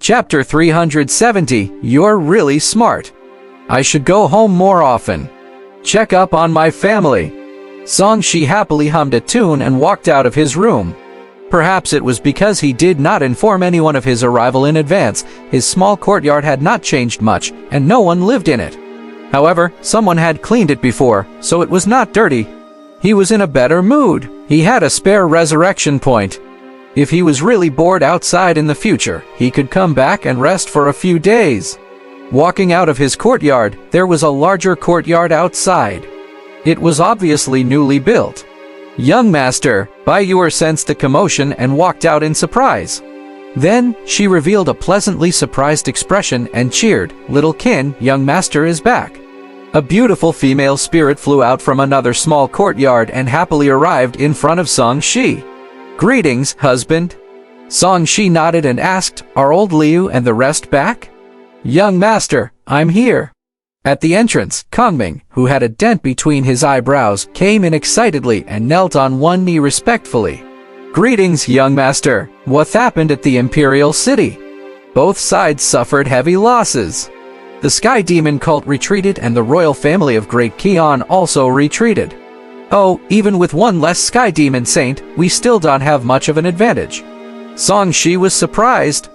Chapter 370. You're really smart. I should go home more often. Check up on my family. Song Shi happily hummed a tune and walked out of his room. Perhaps it was because he did not inform anyone of his arrival in advance. His small courtyard had not changed much, and no one lived in it. However, someone had cleaned it before, so it was not dirty. He was in a better mood. He had a spare resurrection point. If he was really bored outside in the future, he could come back and rest for a few days. Walking out of his courtyard, there was a larger courtyard outside. It was obviously newly built. Young master, Bai Yuer sensed the commotion and walked out in surprise. Then, she revealed a pleasantly surprised expression and cheered, "Little kin, young master is back." A beautiful female spirit flew out from another small courtyard and happily arrived in front of Song Shi. "Greetings, husband." Song Shi nodded and asked, "Are old Liu and the rest back?" "Young master, I'm here." At the entrance, Kongming, who had a dent between his eyebrows, came in excitedly and knelt on one knee respectfully. "Greetings, young master. What happened at the Imperial City?" Both sides suffered heavy losses. The Sky Demon cult retreated and the royal family of Great Qian also retreated. Oh, even with one less Sky Demon Saint, we still don't have much of an advantage. Song Shi was surprised.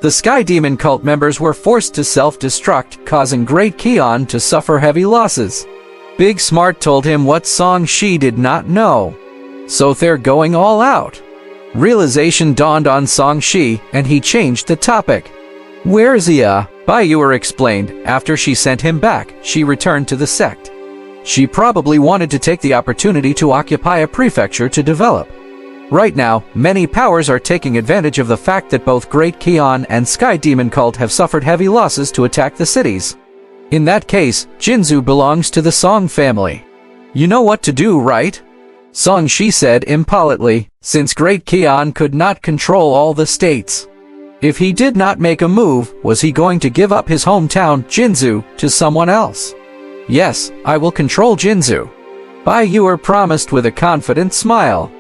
The Sky Demon cult members were forced to self-destruct, causing Great Qian to suffer heavy losses. Big Smart told him what Song Shi did not know. So they're going all out. Realization dawned on Song Shi, and he changed the topic. "Where's Wuxia?" Bai Yuer explained. After she sent him back, she returned to the sect. She probably wanted to take the opportunity to occupy a prefecture to develop. Right now, many powers are taking advantage of the fact that both Great Qian and Sky Demon Cult have suffered heavy losses to attack the cities. In that case, Jinzhou belongs to the Song family. "You know what to do, right?" Song Shi said impolitely, since Great Qian could not control all the states. If he did not make a move, was he going to give up his hometown, Jinzhou, to someone else? "Yes, I will control Jinzhou," Bai Yuer promised with a confident smile.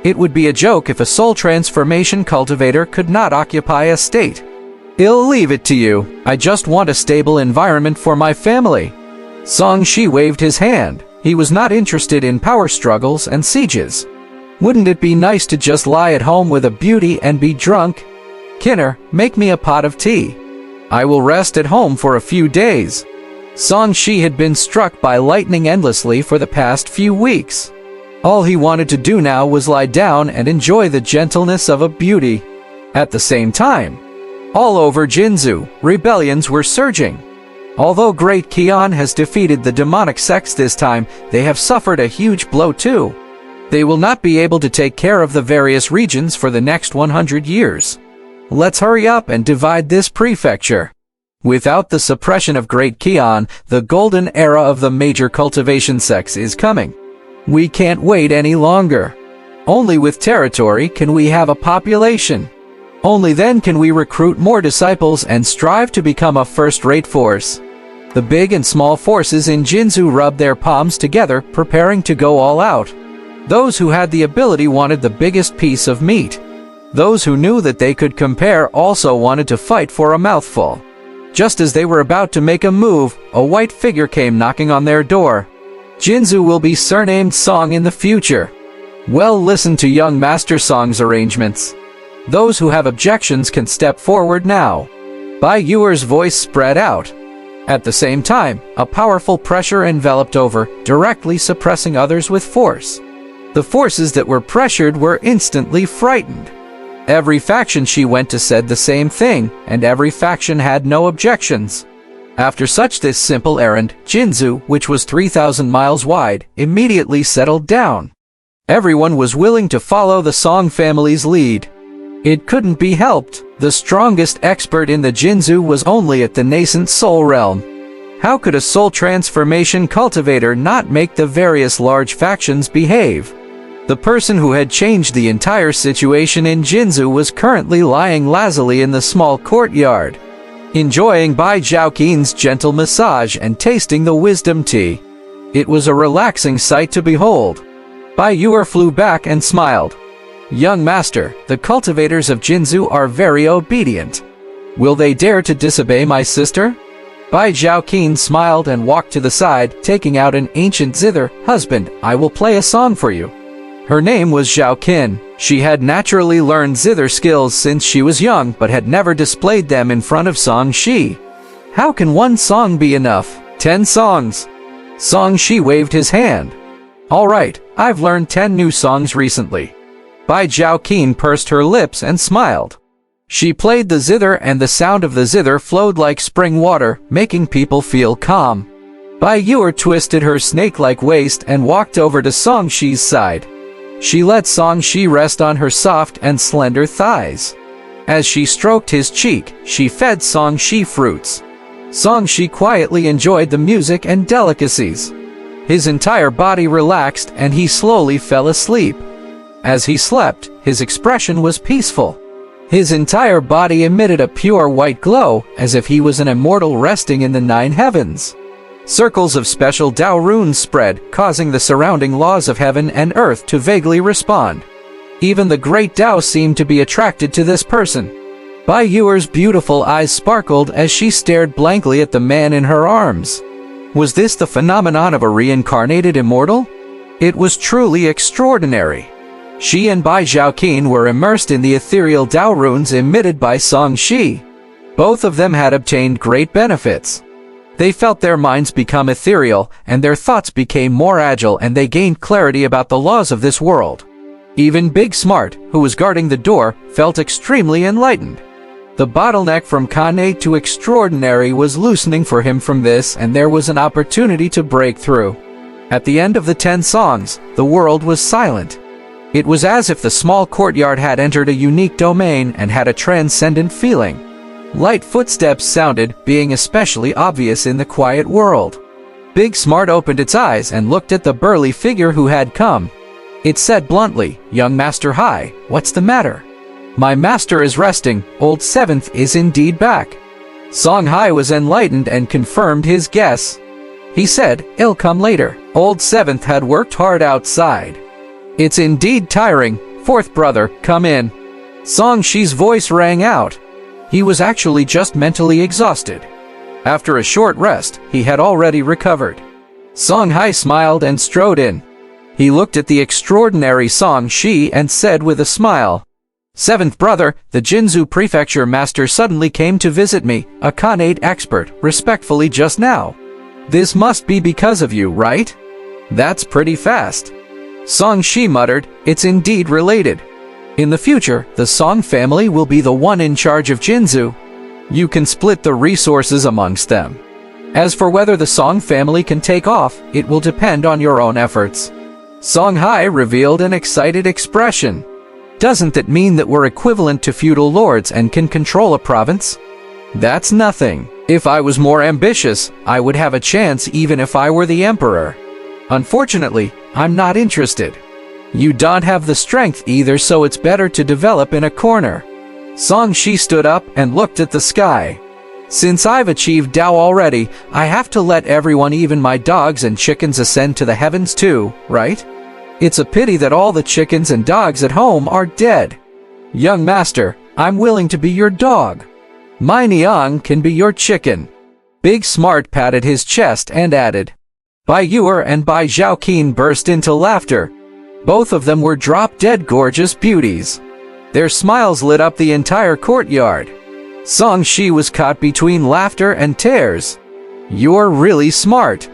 It would be a joke if a soul transformation cultivator could not occupy a state. "I'll leave it to you. I just want a stable environment for my family." Song Shi waved his hand. He was not interested in power struggles and sieges. Wouldn't it be nice to just lie at home with a beauty and be drunk? "Kinner, make me a pot of tea. I will rest at home for a few days." Song Shi had been struck by lightning endlessly for the past few weeks. All he wanted to do now was lie down and enjoy the gentleness of a beauty. At the same time, all over Jinzhou, rebellions were surging. Although Great Qian has defeated the demonic sects this time, they have suffered a huge blow too. They will not be able to take care of the various regions for the next 100 years. Let's hurry up and divide this prefecture. Without the suppression of Great Qian, the golden era of the major cultivation sects is coming. We can't wait any longer. Only with territory can we have a population. Only then can we recruit more disciples and strive to become a first-rate force. The big and small forces in Jinzhou rubbed their palms together, preparing to go all out. Those who had the ability wanted the biggest piece of meat. Those who knew that they could compare also wanted to fight for a mouthful. Just as they were about to make a move, a white figure came knocking on their door. Jinzhou will be surnamed Song in the future. Well, listen to young Master Song's arrangements. Those who have objections can step forward now. Bai Yuer's voice spread out. At the same time, a powerful pressure enveloped over, directly suppressing others with force. The forces that were pressured were instantly frightened. Every faction she went to said the same thing, and every faction had no objections. After such this simple errand, Jinzhou, which was 3,000 miles wide, immediately settled down. Everyone was willing to follow the Song family's lead. It couldn't be helped. The strongest expert in the Jinzhou was only at the nascent soul realm. How could a soul transformation cultivator not make the various large factions behave? The person who had changed the entire situation in Jinzhou was currently lying lazily in the small courtyard, enjoying Bai Zhaoqin's gentle massage and tasting the wisdom tea. It was a relaxing sight to behold. Bai Yuer flew back and smiled. "Young master, the cultivators of Jinzhou are very obedient. Will they dare to disobey my sister? Bai Zhaoqin smiled and walked to the side, taking out an ancient zither. Husband, I will play a song for you. Her name was Zhaoqin. She had naturally learned zither skills since she was young, but had never displayed them in front of Song Shi. How can one song be enough? 10 songs. Song Shi waved his hand. All right, I've learned 10 new songs recently. Bai Zhaoqin pursed her lips and smiled. She played the zither and the sound of the zither flowed like spring water, making people feel calm. Bai Yuer twisted her snake-like waist and walked over to Song Shi's side. She let Song Shi rest on her soft and slender thighs. As she stroked his cheek, she fed Song Shi fruits. Song Shi quietly enjoyed the music and delicacies. His entire body relaxed and he slowly fell asleep. As he slept, his expression was peaceful. His entire body emitted a pure white glow, as if he was an immortal resting in the 9 heavens. Circles of special Tao runes spread, causing the surrounding laws of heaven and earth to vaguely respond. Even the great Tao seemed to be attracted to this person. Bai Yuer's beautiful eyes sparkled as she stared blankly at the man in her arms. Was this the phenomenon of a reincarnated immortal? It was truly extraordinary. She and Bai Zhaoqin were immersed in the ethereal Tao runes emitted by Song Shi. Both of them had obtained great benefits. They felt their minds become ethereal, and their thoughts became more agile, and they gained clarity about the laws of this world. Even Big Smart, who was guarding the door, felt extremely enlightened. The bottleneck from Kane to extraordinary was loosening for him from this, and there was an opportunity to break through. At the end of the 10 songs, the world was silent. It was as if the small courtyard had entered a unique domain and had a transcendent feeling. Light footsteps sounded, being especially obvious in the quiet world. Big Smart opened its eyes and looked at the burly figure who had come. It said bluntly, "Young Master Hai, what's the matter?" "My master is resting, Old Seventh is indeed back." Song Hai was enlightened and confirmed his guess. He said, "He'll come later." Old Seventh had worked hard outside. "It's indeed tiring. Fourth brother, come in." Song Shi's voice rang out. He was actually just mentally exhausted. After a short rest, he had already recovered. Song Hai smiled and strode in. He looked at the extraordinary Song Shi and said with a smile, "Seventh brother, the Jinzhou prefecture master suddenly came to visit me, a Khanate expert, respectfully just now. This must be because of you, right?" "That's pretty fast." Song Shi muttered, "It's indeed related. In the future, the Song family will be the one in charge of Jinzhou. You can split the resources amongst them. As for whether the Song family can take off, it will depend on your own efforts." Song Hai revealed an excited expression. "Doesn't that mean that we're equivalent to feudal lords and can control a province?" "That's nothing. If I was more ambitious, I would have a chance even if I were the emperor. Unfortunately, I'm not interested. You don't have the strength either, so it's better to develop in a corner." Song Shi stood up and looked at the sky. "Since I've achieved Tao already, I have to let everyone, even my dogs and chickens, ascend to the heavens too, right? It's a pity that all the chickens and dogs at home are dead. Young master, I'm willing to be your dog. My Niang can be your chicken." Big Smart patted his chest and added. Bai Yuer and Bai Zhaoqin burst into laughter. Both of them were drop-dead gorgeous beauties. Their smiles lit up the entire courtyard. Song Shi was caught between laughter and tears. "You're really smart."